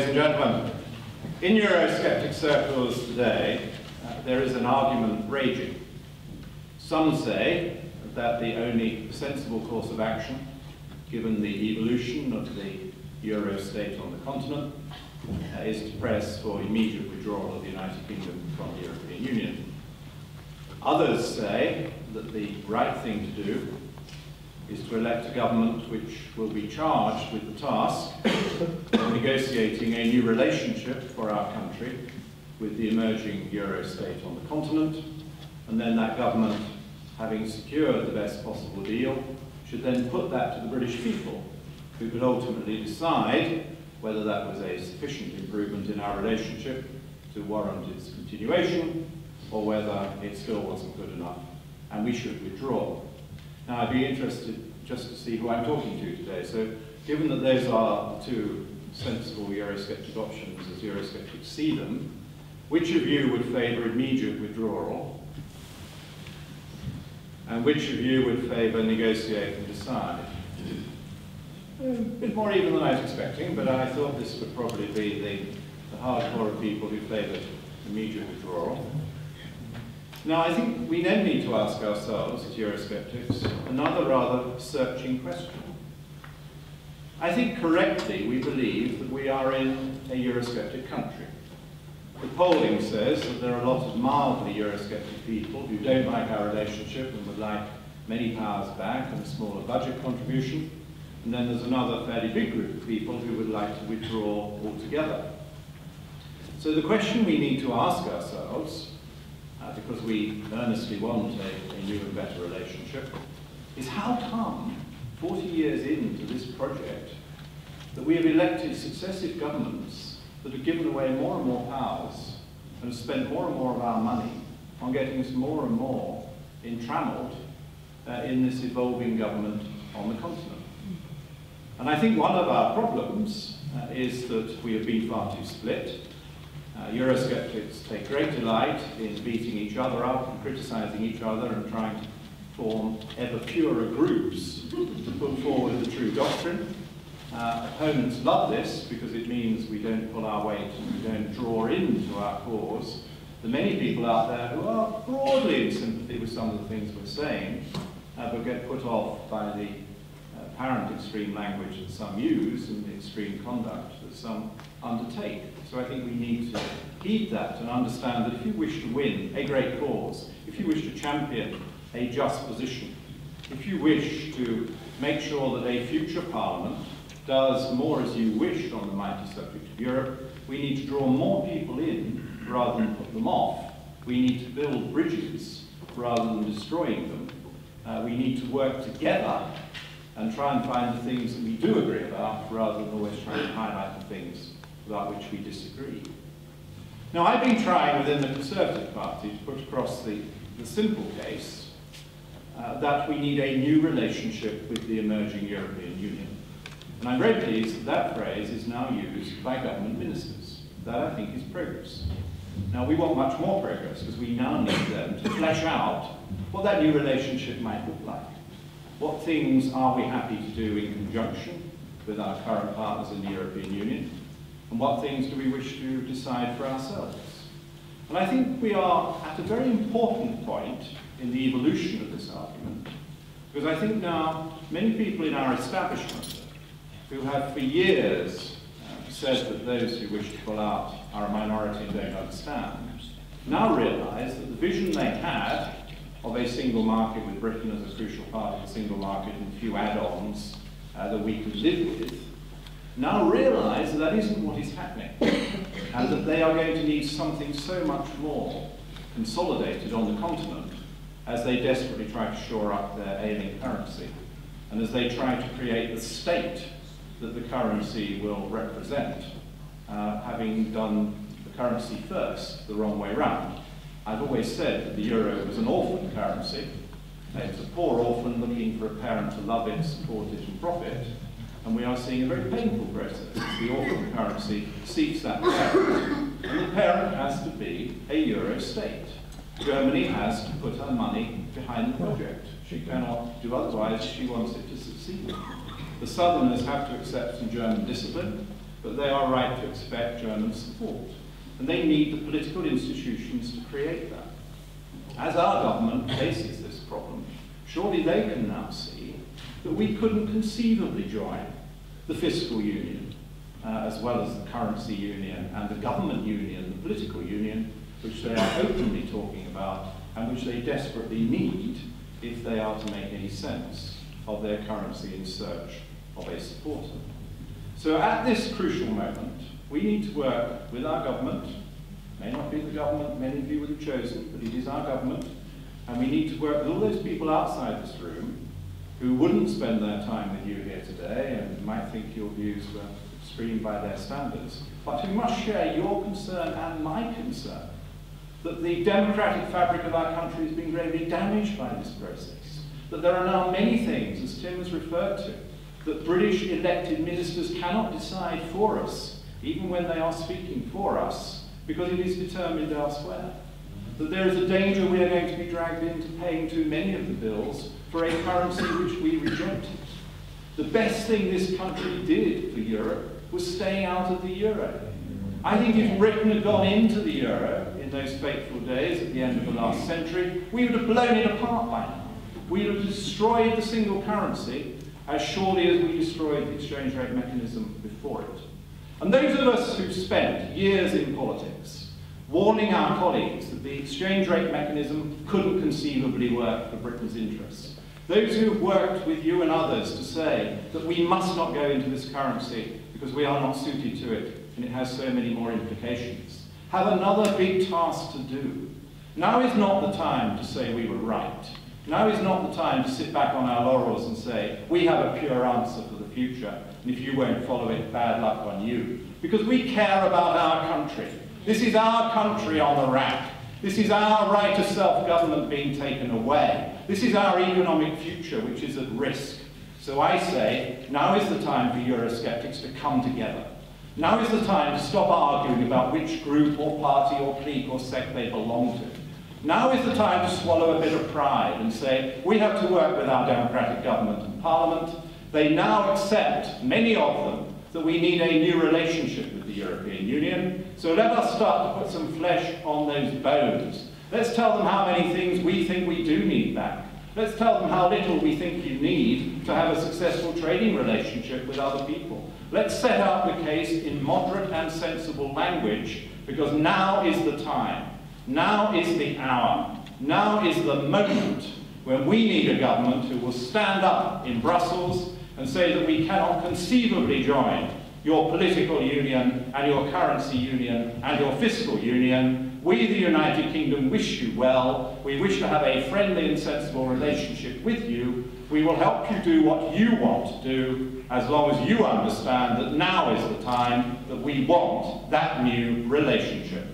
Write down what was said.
ladies and gentlemen. In Eurosceptic circles today, there is an argument raging. Some say that the only sensible course of action, given the evolution of the Euro state on the continent, is to press for immediate withdrawal of the United Kingdom from the European Union. Others say that the right thing to do is to elect a government which will be charged with the task of negotiating a new relationship for our country with the emerging Euro state on the continent, and then that government, having secured the best possible deal, should then put that to the British people, who could ultimately decide whether that was a sufficient improvement in our relationship to warrant its continuation, or whether it still wasn't good enough and we should withdraw. Now, I'd be interested just to see who I'm talking to today. So, given that those are the two sensible Eurosceptic options as Eurosceptics see them, which of you would favour immediate withdrawal? And which of you would favour negotiate and decide? A bit more even than I was expecting, but I thought this would probably be the hardcore of people who favoured immediate withdrawal. Now, I think we then need to ask ourselves, as Eurosceptics, another rather searching question. I think correctly we believe that we are in a Eurosceptic country. The polling says that there are a lot of mildly Eurosceptic people who don't like our relationship and would like many powers back and a smaller budget contribution. And then there's another fairly big group of people who would like to withdraw altogether. So the question we need to ask ourselves, because we earnestly want a new and better relationship, is how come, 40 years into this project, that we have elected successive governments that have given away more and more powers and have spent more and more of our money on getting us more and more entrammelled in this evolving government on the continent. And I think one of our problems is that we have been far too split. Eurosceptics take great delight in beating each other up and criticising each other and trying to form ever fewer groups to put forward the true doctrine. Opponents love this because it means we don't pull our weight and we don't draw into our cause the many people out there who are broadly in sympathy with some of the things we're saying, but get put off by the apparent extreme language that some use and the extreme conduct that some undertake. So I think we need to heed that and understand that if you wish to win a great cause, if you wish to champion a just position, if you wish to make sure that a future Parliament does more as you wish on the mighty subject of Europe, we need to draw more people in rather than put them off. We need to build bridges rather than destroying them. We need to work together and try and find the things that we do agree about rather than always trying to highlight the things about which we disagree. Now, I've been trying within the Conservative Party to put across the simple case that we need a new relationship with the emerging European Union. And I'm very pleased that that phrase is now used by government ministers. That, I think, is progress. Now, we want much more progress because we now need them to flesh out what that new relationship might look like. What things are we happy to do in conjunction with our current partners in the European Union? And what things do we wish to decide for ourselves? And I think we are at a very important point in the evolution of this argument, because I think now many people in our establishment who have for years said that those who wish to pull out are a minority and don't understand, now realise that the vision they had of a single market with Britain as a crucial part of the single market and a few add-ons that we could live with, now realise that that isn't what is happening, and that they are going to need something so much more consolidated on the continent as they desperately try to shore up their ailing currency, and as they try to create the state that the currency will represent, having done the currency first the wrong way round. I've always said that the euro was an orphan currency. It's a poor orphan looking for a parent to love it, support it, and profit. And we are seeing a very painful process. The orphan currency seeks that parent, and the parent has to be a euro state. Germany has to put her money behind the project. She cannot do otherwise if she wants it to succeed. The Southerners have to accept some German discipline. but they are right to expect German support. And they need the political institutions to create that. As our government faces this problem, surely they can now see that we couldn't conceivably join the fiscal union, as well as the currency union and the government union, the political union, which they are openly talking about and which they desperately need if they are to make any sense of their currency in search of a supporter. So at this crucial moment, we need to work with our government. It may not be the government many of you would have chosen, but it is our government. And we need to work with all those people outside this room who wouldn't spend their time with you here today and might think your views were extreme by their standards, but who must share your concern and my concern that the democratic fabric of our country has been gravely damaged by this process, that there are now many things, as Tim has referred to, that British elected ministers cannot decide for us, even when they are speaking for us, because it is determined elsewhere. That there is a danger we are going to be dragged into paying too many of the bills for a currency which we rejected. The best thing this country did for Europe was staying out of the euro. I think if Britain had gone into the euro in those fateful days at the end of the last century, we would have blown it apart by now. We would have destroyed the single currency as surely as we destroyed the exchange rate mechanism before it. And those of us who spent years in politics warning our colleagues that the exchange rate mechanism couldn't conceivably work for Britain's interests, those who have worked with you and others to say that we must not go into this currency because we are not suited to it and it has so many more implications, have another big task to do. Now is not the time to say we were right. Now is not the time to sit back on our laurels and say, we have a pure answer for the future, and if you won't follow it, bad luck on you. Because we care about our country. This is our country on the rack. This is our right to self-government being taken away. This is our economic future which is at risk. So I say, now is the time for Eurosceptics to come together. Now is the time to stop arguing about which group or party or clique or sect they belong to. Now is the time to swallow a bit of pride and say, we have to work with our democratic government and parliament. They now accept, many of them, that we need a new relationship with the European Union. So let us start to put some flesh on those bones. Let's tell them how many things we think we do need back. Let's tell them how little we think you need to have a successful trading relationship with other people. Let's set out the case in moderate and sensible language, because now is the time. Now is the hour. Now is the moment when we need a government who will stand up in Brussels and say that we cannot conceivably join your political union and your currency union and your fiscal union. We, the United Kingdom, wish you well. We wish to have a friendly and sensible relationship with you. We will help you do what you want to do, as long as you understand that now is the time that we want that new relationship.